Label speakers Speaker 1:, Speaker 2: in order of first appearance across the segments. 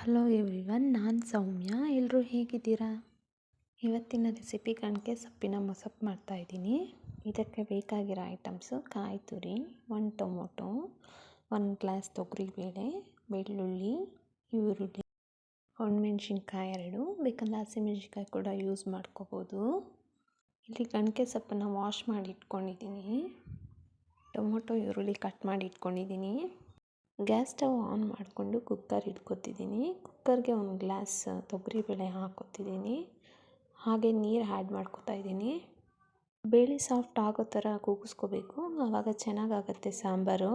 Speaker 1: Hello everyone, ನಾನು ಸೌಮ್ಯ. ಎಲ್ಲರೂ ಹೇಗಿದ್ದೀರಾ? ಇವತ್ತಿನ ರೆಸಿಪಿ ಗಣಕೆ ಸೊಪ್ಪಿನ ಮೊಸಪ್ಪು ಮಾಡ್ತಾಯಿದ್ದೀನಿ. ಇದಕ್ಕೆ ಬೇಕಾಗಿರೋ ಐಟಮ್ಸು: ಕಾಯಿ ತುರಿ, 1 ಟೊಮೊಟೊ, 1 ಗ್ಲಾಸ್ ತೊಗರಿಬೇಳೆ, ಬೆಳ್ಳುಳ್ಳಿ, ಈರುಳ್ಳಿ, ಒಣಮೆಣ್ಸಿನ್ಕಾಯಿ 2, ಬೇಕಂದ್ರೆ ಹಸಿಮೆಣ್ಸಿನ್ಕಾಯಿ ಕೂಡ ಯೂಸ್ ಮಾಡ್ಕೋಬೋದು. ಇಲ್ಲಿ ಗಣಕೆ ಸೊಪ್ಪನ್ನು ವಾಶ್ ಮಾಡಿ ಇಟ್ಕೊಂಡಿದ್ದೀನಿ. ಟೊಮೊಟೊ, ಈರುಳ್ಳಿ ಕಟ್ ಮಾಡಿ ಇಟ್ಕೊಂಡಿದ್ದೀನಿ. ಗ್ಯಾಸ್ ಸ್ಟವ್ ಆನ್ ಮಾಡಿಕೊಂಡು ಕುಕ್ಕರ್ ಇಟ್ಕೊತಿದ್ದೀನಿ. ಕುಕ್ಕರ್ಗೆ 1 ಗ್ಲಾಸ್ ತೊಗರಿಬೇಳೆ ಹಾಕ್ಕೊತಿದ್ದೀನಿ. ಹಾಗೆ ನೀರು ಆ್ಯಡ್ ಮಾಡ್ಕೊತಾ ಇದ್ದೀನಿ. ಬೇಳೆ ಸಾಫ್ಟ್ ಆಗೋ ಥರ ಕೂಗಿಸ್ಕೋಬೇಕು, ಆವಾಗ ಚೆನ್ನಾಗಾಗತ್ತೆ ಸಾಂಬಾರು.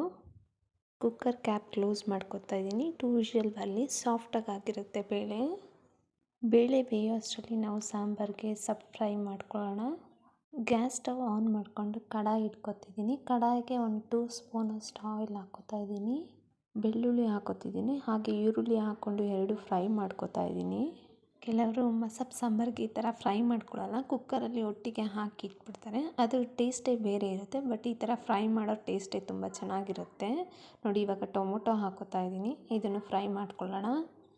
Speaker 1: ಕುಕ್ಕರ್ ಕ್ಯಾಪ್ ಕ್ಲೋಸ್ ಮಾಡ್ಕೊತಾ ಇದ್ದೀನಿ. 2 ವಿಷಲ್ ಬರಲಿ, ಸಾಫ್ಟಾಗಿ ಆಗಿರುತ್ತೆ ಬೇಳೆ. ಬೇಳೆ ಬೇಯೋ ಅಷ್ಟರಲ್ಲಿ ನಾವು ಸಾಂಬಾರಿಗೆ ಸೊಪ್ಪು ಫ್ರೈ ಮಾಡ್ಕೊಳ್ಳೋಣ. ಗ್ಯಾಸ್ ಸ್ಟವ್ ಆನ್ ಮಾಡಿಕೊಂಡು ಕಡಾಯಿ ಇಟ್ಕೊತಿದ್ದೀನಿ. ಕಡಾಯಿಗೆ 1 2 ಸ್ಪೂನ್ ಅಷ್ಟು ಆಯಿಲ್ ಹಾಕ್ಕೊತಾ ಇದ್ದೀನಿ. ಬೆಳ್ಳುಳ್ಳಿ ಹಾಕ್ಕೊತಿದ್ದೀನಿ. ಹಾಗೆ ಈರುಳ್ಳಿ ಹಾಕ್ಕೊಂಡು 2 ಫ್ರೈ ಮಾಡ್ಕೊತಾ ಇದ್ದೀನಿ. ಕೆಲವರು ಮೊಸಪ್ಪು ಸಾಂಬಾರಿಗೆ ಈ ಥರ ಫ್ರೈ ಮಾಡ್ಕೊಳ್ಳಲ್ಲ, ಕುಕ್ಕರಲ್ಲಿ ಒಟ್ಟಿಗೆ ಹಾಕಿ ಇಟ್ಬಿಡ್ತಾರೆ. ಅದು ಟೇಸ್ಟೇ ಬೇರೆ ಇರುತ್ತೆ. ಬಟ್ ಈ ಥರ ಫ್ರೈ ಮಾಡೋ ಟೇಸ್ಟೇ ತುಂಬ ಚೆನ್ನಾಗಿರುತ್ತೆ. ನೋಡಿ, ಇವಾಗ ಟೊಮೊಟೊ ಹಾಕ್ಕೊತಾ ಇದ್ದೀನಿ. ಇದನ್ನು ಫ್ರೈ ಮಾಡ್ಕೊಳ್ಳೋಣ.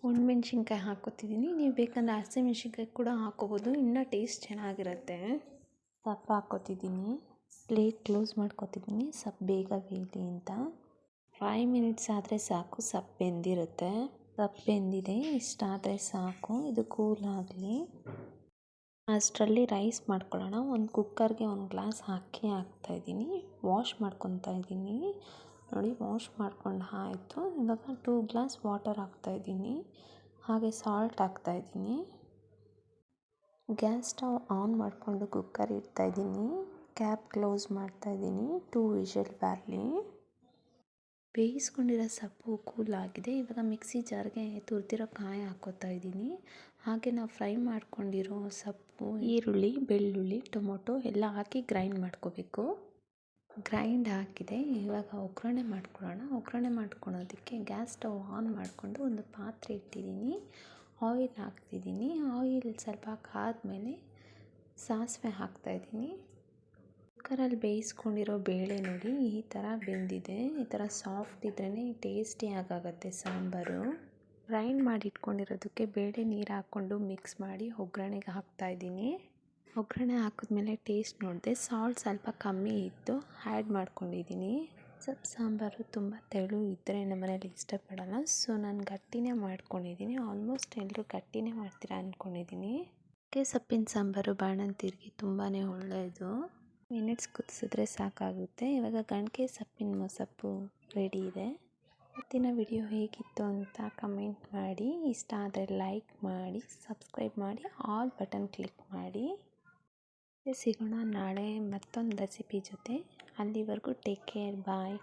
Speaker 1: ಒಣಮೆಣ್ಸಿನ್ಕಾಯಿ ಹಾಕ್ಕೊತಿದ್ದೀನಿ. ನೀವು ಬೇಕಂದ್ರೆ ಹಸಿಮೆಣ್ಸಿನ್ಕಾಯಿ ಕೂಡ ಹಾಕ್ಕೋಬೋದು, ಇನ್ನೂ ಟೇಸ್ಟ್ ಚೆನ್ನಾಗಿರುತ್ತೆ. ಸೊಪ್ಪು ಹಾಕ್ಕೊತಿದ್ದೀನಿ. ಪ್ಲೇಟ್ ಕ್ಲೋಸ್ ಮಾಡ್ಕೊತಿದ್ದೀನಿ, ಸೊಪ್ಪು ಬೇಗ ಬೇಯಲಿ ಅಂತ. 5 ಮಿನಿಟ್ಸ್ ಆದರೆ ಸಾಕು, ಸೊಪ್ಪು ಬೆಂದಿರುತ್ತೆ. ಸೊಪ್ಪು ಬೆಂದಿದೆ, ಇಷ್ಟಾದರೆ ಸಾಕು. ಇದು ಕೂಲ್ ಆಗಲಿ. ಅಷ್ಟರಲ್ಲಿ ರೈಸ್ ಮಾಡ್ಕೊಳ್ಳೋಣ. ಒಂದು ಕುಕ್ಕರ್ಗೆ 1 ಗ್ಲಾಸ್ ಅಕ್ಕಿ ಹಾಕ್ತಾಯಿದ್ದೀನಿ. ವಾಶ್ ಮಾಡ್ಕೊತಾ ಇದ್ದೀನಿ. ನೋಡಿ, ವಾಶ್ ಮಾಡ್ಕೊಂಡು ಆಯಿತು. ಇವಾಗ 2 ಗ್ಲಾಸ್ ವಾಟರ್ ಹಾಕ್ತಾಯಿದ್ದೀನಿ. ಹಾಗೆ ಸಾಲ್ಟ್ ಹಾಕ್ತಾಯಿದ್ದೀನಿ. ಗ್ಯಾಸ್ ಸ್ಟವ್ ಆನ್ ಮಾಡಿಕೊಂಡು ಕುಕ್ಕರ್ ಇಡ್ತಾಯಿದ್ದೀನಿ. ಕ್ಯಾಪ್ ಕ್ಲೋಸ್ ಮಾಡ್ತಾಯಿದ್ದೀನಿ. 2 ವಿಷಲ್ ಬರಲಿ. ಬೇಯಿಸ್ಕೊಂಡಿರೋ ಸೊಪ್ಪು ಕೂಲ್ ಆಗಿದೆ. ಇವಾಗ ಮಿಕ್ಸಿ ಜಾರ್ಗೆ ತುರಿದಿರೋ ಕಾಯಿ ಹಾಕ್ಕೋತಾ ಇದ್ದೀನಿ. ಹಾಗೆ ನಾವು ಫ್ರೈ ಮಾಡ್ಕೊಂಡಿರೋ ಸೊಪ್ಪು, ಈರುಳ್ಳಿ, ಬೆಳ್ಳುಳ್ಳಿ, ಟೊಮೊಟೊ ಎಲ್ಲ ಹಾಕಿ ಗ್ರೈಂಡ್ ಮಾಡ್ಕೋಬೇಕು. ಗ್ರೈಂಡ್ ಹಾಕಿದೆ. ಇವಾಗ ಒಗ್ಗರಣೆ ಮಾಡ್ಕೊಳ್ಳೋಣ. ಒಗ್ಗರಣೆ ಮಾಡ್ಕೊಳ್ಳೋದಕ್ಕೆ ಗ್ಯಾಸ್ ಸ್ಟವ್ ಆನ್ ಮಾಡಿಕೊಂಡು ಒಂದು ಪಾತ್ರೆ ಇಟ್ಟಿದ್ದೀನಿ. ಆಯಿಲ್ ಹಾಕ್ತಿದ್ದೀನಿ. ಆಯಿಲ್ ಸ್ವಲ್ಪ ಕಾದ್ಮೇಲೆ ಸಾಸಿವೆ ಹಾಕ್ತಾಯಿದ್ದೀನಿ. ಕುಕ್ಕರಲ್ಲಿ ಬೇಯಿಸ್ಕೊಂಡಿರೋ ಬೇಳೆ ನೋಡಿ, ಈ ಥರ ಬೆಂದಿದೆ. ಈ ಥರ ಸಾಫ್ಟ್ ಇದ್ರೇ ಟೇಸ್ಟಿಯಾಗುತ್ತೆ ಸಾಂಬಾರು. ಗ್ರೈಂಡ್ ಮಾಡಿ ಇಟ್ಕೊಂಡಿರೋದಕ್ಕೆ ಬೇಳೆ ನೀರು ಹಾಕ್ಕೊಂಡು ಮಿಕ್ಸ್ ಮಾಡಿ ಒಗ್ಗರಣೆಗೆ ಹಾಕ್ತಾಯಿದ್ದೀನಿ. ಒಗ್ಗರಣೆ ಹಾಕಿದ್ಮೇಲೆ ಟೇಸ್ಟ್ ನೋಡಿದೆ, ಸಾಲ್ಟ್ ಸ್ವಲ್ಪ ಕಮ್ಮಿ ಇತ್ತು, ಆ್ಯಡ್ ಮಾಡ್ಕೊಂಡಿದ್ದೀನಿ. ಸೊಪ್ಪು ಸಾಂಬಾರು ತುಂಬ ತೆಳು ಇದ್ದರೆ ನಮ್ಮನೇಲಿ ಇಷ್ಟಪಡೋಲ್ಲ, ಸೊ ನಾನು ಗಟ್ಟಿನೇ ಮಾಡ್ಕೊಂಡಿದ್ದೀನಿ. ಆಲ್ಮೋಸ್ಟ್ ಎಲ್ಲರೂ ಗಟ್ಟಿನೇ ಮಾಡ್ತೀರಾ ಅಂದ್ಕೊಂಡಿದ್ದೀನಿ. ಸೊಪ್ಪಿನ ಸಾಂಬಾರು ಬಾಣಂತಿಯರಿಗೆ ತುಂಬಾ ಒಳ್ಳೆಯದು. ಮಿನಿಟ್ಸ್ ಕುದಿಸಿದ್ರೆ ಸಾಕಾಗುತ್ತೆ. ಇವಾಗ ಗಣಕೆ ಸೊಪ್ಪಿನ ಮೊಸಪ್ಪು ರೆಡಿ ಇದೆ. ಇವತ್ತಿನ ವಿಡಿಯೋ ಹೇಗಿತ್ತು ಅಂತ ಕಮೆಂಟ್ ಮಾಡಿ. ಇಷ್ಟ ಆದರೆ ಲೈಕ್ ಮಾಡಿ, ಸಬ್ಸ್ಕ್ರೈಬ್ ಮಾಡಿ, ಆಲ್ ಬಟನ್ ಕ್ಲಿಕ್ ಮಾಡಿ. ಸಿಗೋಣ ನಾಳೆ ಮತ್ತೊಂದು ರೆಸಿಪಿ ಜೊತೆ. ಅಲ್ಲಿವರೆಗೂ ಟೇಕ್ ಕೇರ್, ಬಾಯ್.